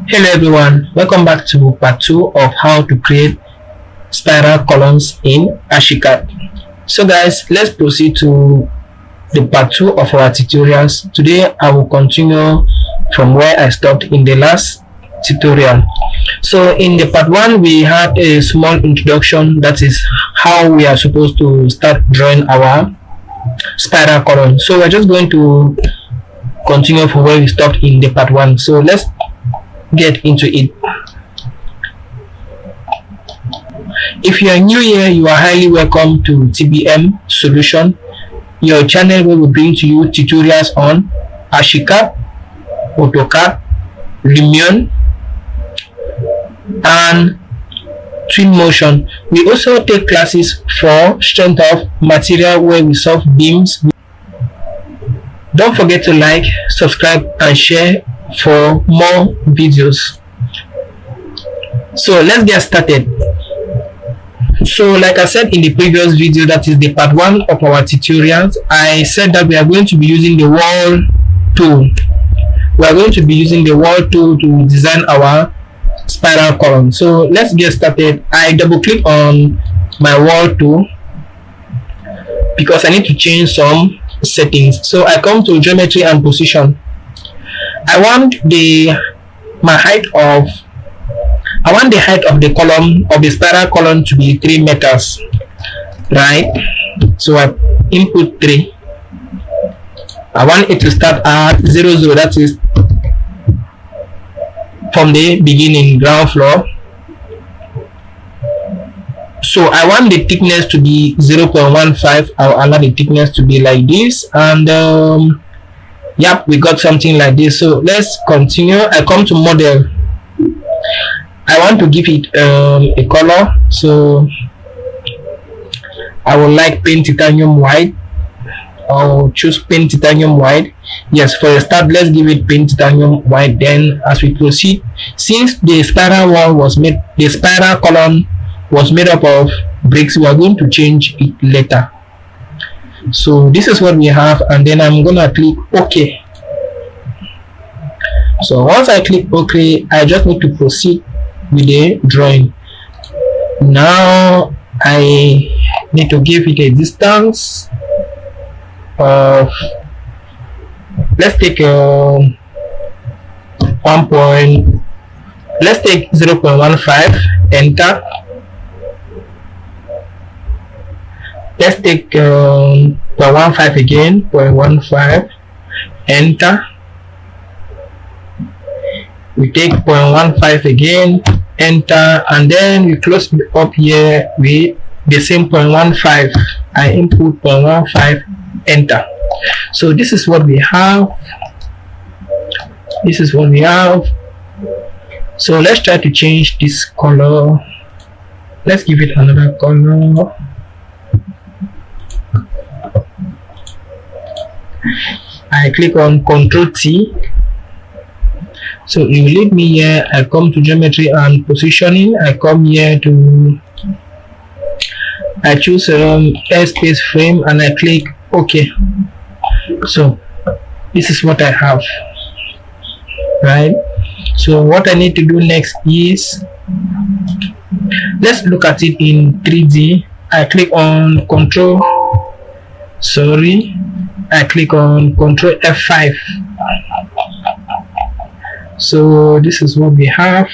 Hello everyone, welcome back to part 2 of how to create spiral columns in Archicad. So guys, let's proceed to the part 2 of our tutorials. Today I will continue from where I stopped in the last tutorial. So in the part 1 we had a small introduction, that is how we are supposed to start drawing our spiral column. So we're just going to continue from where we stopped in the part 1. So let's get into it. If you are new here, you are highly welcome to TBM Solution, your channel where we bring to you tutorials on Archicad, AutoCAD, Lumion, and Twinmotion. We also take classes for strength of material where we solve beams. Don't forget to like, subscribe, and share for more videos. So let's get started. So like I said in the previous video, that is the part 1 of our tutorials, I said that we are going to be using the wall tool. We are going to be using the wall tool to design our spiral column. So let's get started. I double click on my wall tool because I need to change some settings. So I come to geometry and position. I want the height of the column, of the spiral column, to be 3 meters, right? So I input 3. I want it to start at 0 0, that is from the beginning, ground floor. So I want the thickness to be 0.15. I'll allow the thickness to be like this, and yep, we got something like this. So let's continue. I come to model. I want to give it a color, so I would like paint titanium white. I'll choose paint titanium white. Yes, for a start, let's give it paint titanium white. Then as we proceed, since the spiral column was made up of bricks, we are going to change it later. So this is what we have, and then I'm gonna click OK. So once I click OK, I just need to proceed with the drawing. Now I need to give it a distance of, let's take 0.15. Enter. Let's take 0.15 again, 0.15, enter. We take 0.15 again, enter, and then we close up here with the same 0.15. I input 0.15, enter. So this is what we have. This is what we have. So let's try to change this color. Let's give it another color. I click on Ctrl T, so it will lead me here. I come to geometry and positioning. I come here to, I choose airspace frame, and I click OK. So this is what I have, right? So what I need to do next is, let's look at it in 3D. I click on I click on Ctrl F5. So this is what we have.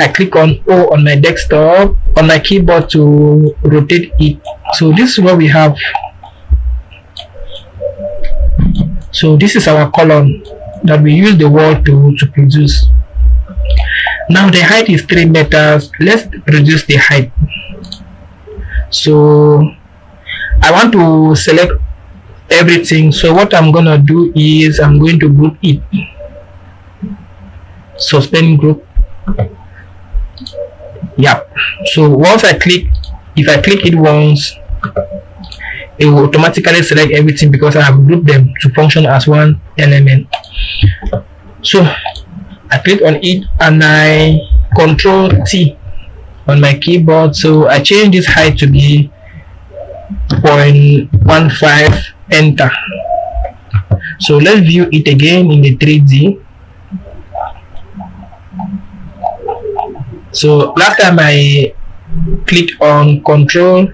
I click on O on my desktop, on my keyboard, to rotate it. So this is what we have. So this is our column that we use the wall to produce. Now the height is 3 meters. Let's reduce the height. So I want to select everything. So what I'm gonna do is I'm going to group it. Suspend group. Yeah. So once I click, if I click it once, it will automatically select everything because I have grouped them to function as one element. So I click on it and I Ctrl T on my keyboard. So I change this height to be 0.15, enter. So let's view it again in the 3D. So last time I clicked on control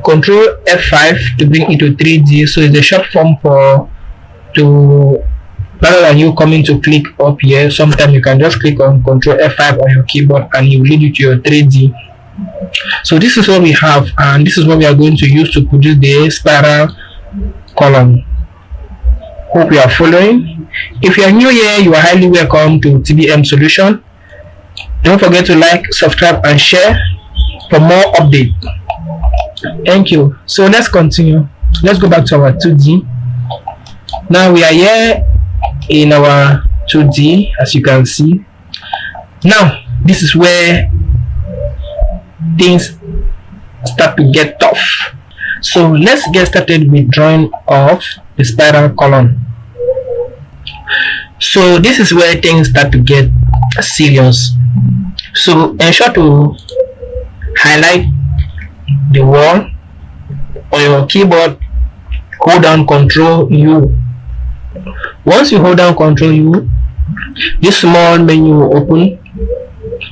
F5 to bring it to 3D. So it's a short form for to, rather than you coming to click up here, sometimes you can just click on control F5 on your keyboard and it will lead you to your 3D. So this is what we have, and this is what we are going to use to produce the spiral column. Hope you are following. If you are new here, you are highly welcome to TBM Solution. Don't forget to like, subscribe and share for more updates. Thank you. So let's continue. Let's go back to our 2D. Now we are here in our 2D, as you can see. Now this is where things start to get tough. So let's get started with drawing of the spiral column. So this is where things start to get serious. So ensure to highlight the wall on your keyboard. Hold down Control U. Once you hold down Control U, this small menu will open.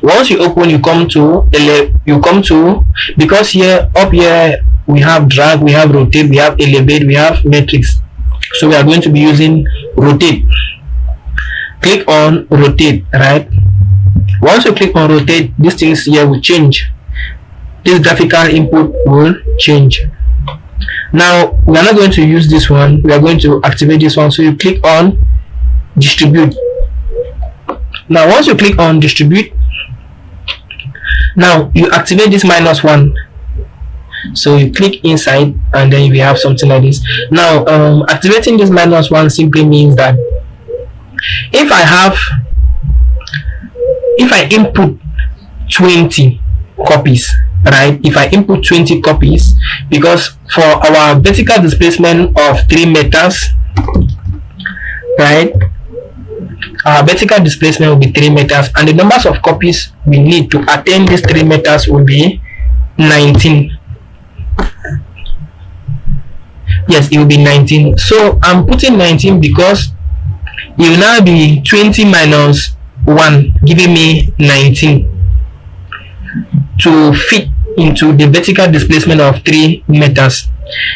Once you open, you come to because here up here we have drag, we have rotate, we have elevate, we have matrix. So we are going to be using rotate. Click on rotate, right? Once you click on rotate, these things here will change. This graphical input will change. Now we are not going to use this one, we are going to activate this one. So you click on distribute. Now once you click on distribute, now you activate this -1. So you click inside and then we have something like this. Now activating this -1 simply means that if I input 20 copies, right? If I input 20 copies, because for our vertical displacement of 3 meters, right, our vertical displacement will be 3 meters, and the numbers of copies we need to attain these 3 meters will be 19. Yes, it will be 19. So I'm putting 19 because it will now be 20 minus 1, giving me 19 to fit into the vertical displacement of 3 meters.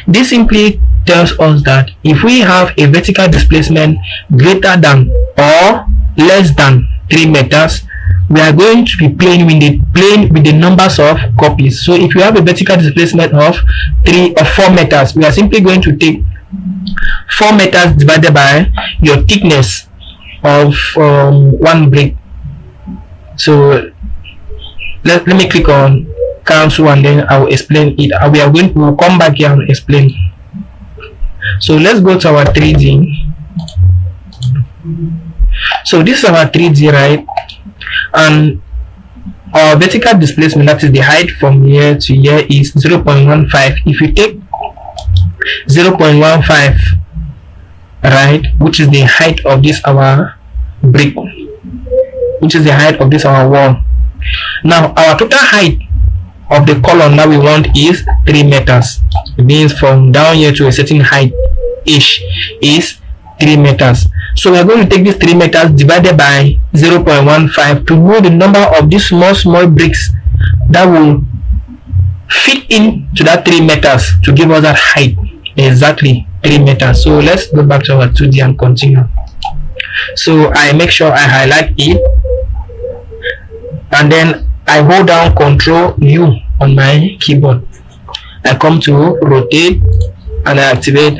This simply tells us that if we have a vertical displacement greater than or less than 3 meters, we are going to be playing with the numbers of copies. So if you have a vertical displacement of 3 or 4 meters, we are simply going to take 4 meters divided by your thickness of one brick. So let me click on cancel and then I will explain it. We are going to come back here and explain. So let's go to our 3D. So this is our 3D, right? And our vertical displacement, that is the height from here to here, is 0.15. If you take 0.15, right, which is the height of this our brick, which is the height of this our wall. Now our total height of the column that we want is 3 meters. It means from down here to a certain height ish is 3 meters. So we are going to take this 3 meters divided by 0.15 to know the number of these small bricks that will fit into that 3 meters to give us that height, exactly 3 meters. So let's go back to our 2D and continue. So I make sure I highlight it and then I hold down Control U on my keyboard. I come to rotate and I activate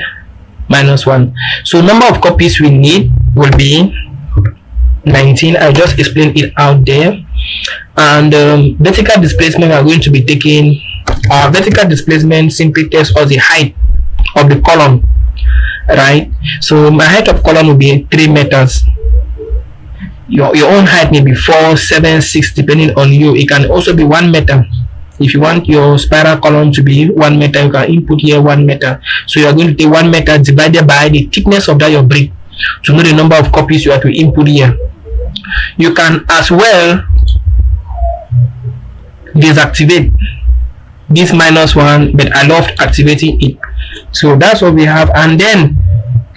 -1. So number of copies we need will be 19. I just explained it out there. And vertical displacement, we are going to be taking our vertical displacement simply tells us the height of the column, right? So my height of column will be 3 meters. Your own height may be 4, 7, 6 depending on you. It can also be 1 meter. If you want your spiral column to be 1 meter, you can input here 1 meter. So you are going to take 1 meter divided by the thickness of that your brick to know the number of copies you have to input here. You can as well deactivate this -1, but I love activating it. So that's what we have. And then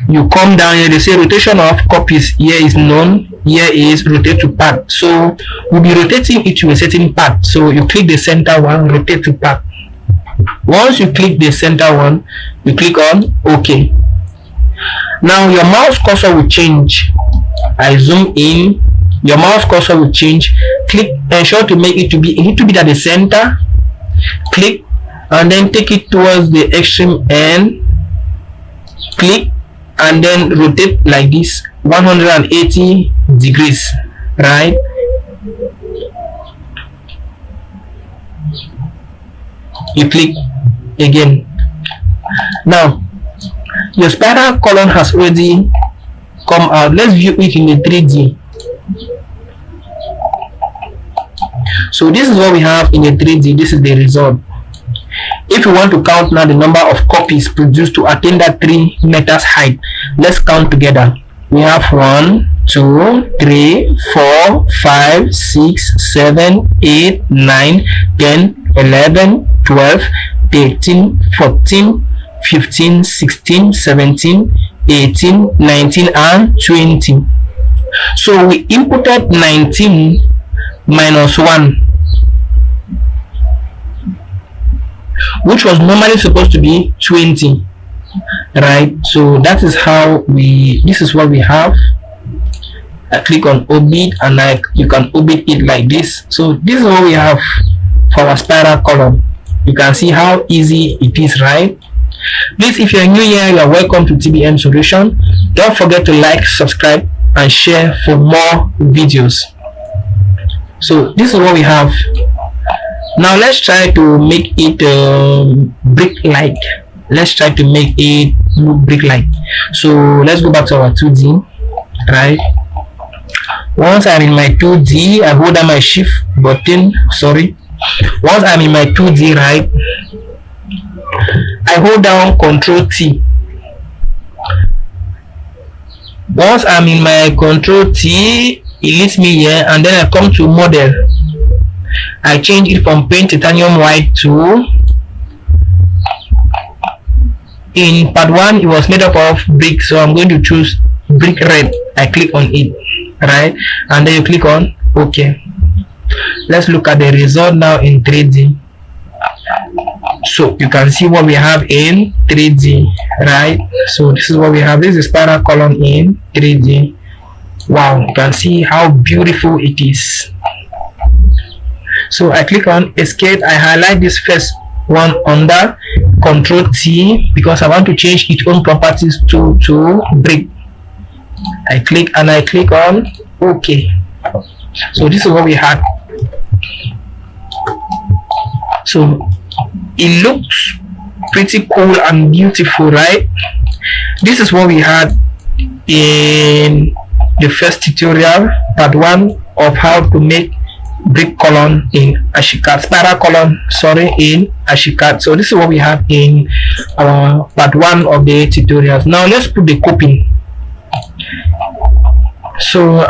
you come down here, they say rotation of copies here is known. here is rotate to path, so we'll be rotating it to a certain path. So you click the center one, rotate to path. Once you click the center one, you click on OK. Now your mouse cursor will change. I zoom in, your mouse cursor will change. Click, ensure to make it to be a little bit at the center. Click and then take it towards the extreme end. Click and then rotate like this 180 degrees, right? You click again. Now your spiral column has already come out. Let's view it in the 3D. So this is what we have in the 3D. This is the result. If you want to count now the number of copies produced to attain that 3 meters height, let's count together. We have 1, 2, 3, 4, 5, 6, 7, 8, 9, 10, 11, 12, 13, 14, 15, 16, 17, 18, 19, and 20. So we inputted 19 minus 1, which was normally supposed to be 20, right? So that is how this is what we have. I click on orbit and you can orbit it like this. So this is what we have for our spiral column. You can see how easy it is, right? Please, if you're new here, you are welcome to TBM Solution. Don't forget to like, subscribe, and share for more videos. So this is what we have. Now let's try to make it brick-like. Let's try to make it look brick-like. So let's go back to our 2D, right? Once I'm in my 2D, I hold down my shift button. Once I'm in my 2D, right, I hold down Control T. Once I'm in my Control T, it leads me here, and then I come to model. I change it from paint titanium white to, in part 1 it was made up of brick, so I'm going to choose brick red. I click on it, right, and then you click on OK. Let's look at the result now in 3D. So you can see what we have in 3D, right? So this is what we have. This is spiral column in 3D. Wow, you can see how beautiful it is. So I click on escape. I highlight this first one under Control T because I want to change its own properties to brick. I click and I click on OK. So this is what we had. So it looks pretty cool and beautiful, right? This is what we had in the first tutorial, part 1 of how to make brick column in Archicad, spiral column, in Archicad. So this is what we have in our part 1 of the tutorials. Now let's put the coping. So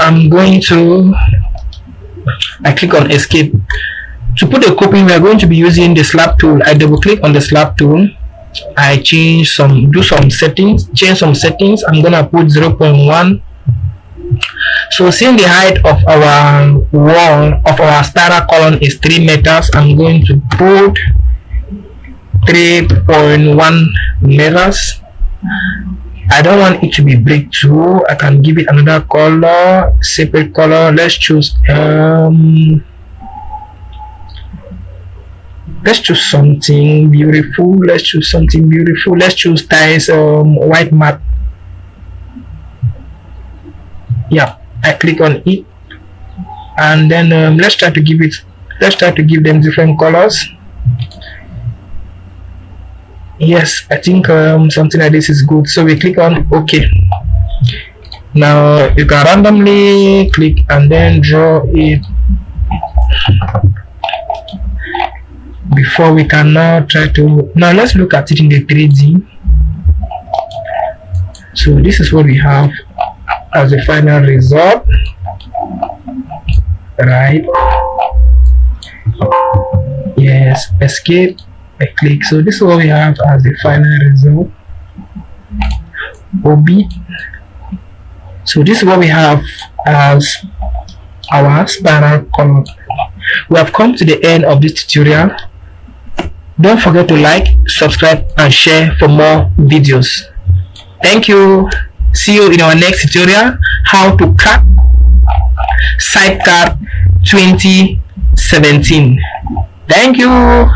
I click on escape. To put the coping, we are going to be using the slab tool. I double click on the slab tool. I change some settings. I'm gonna put 0.1. So since the height of our wall of our spiral column is 3 meters, I'm going to put 3.1 meters. I don't want it to be brick too. I can give it another color, separate color. Let's choose something beautiful. Let's choose tiles white matte. Yeah, I click on it, and then let's try to give them different colors. Yes, I think something like this is good. So we click on OK. Now you can randomly click and then draw it. Before we can now let's look at it in the 3D. So this is what we have as the final result, right? Yes, escape. I click. So this is what we have as the final result. Orbit. So this is what we have as our spiral column. We have come to the end of this tutorial. Don't forget to like, subscribe and share for more videos. Thank you. See you in our next tutorial, how to cut sidecar 2017. Thank you.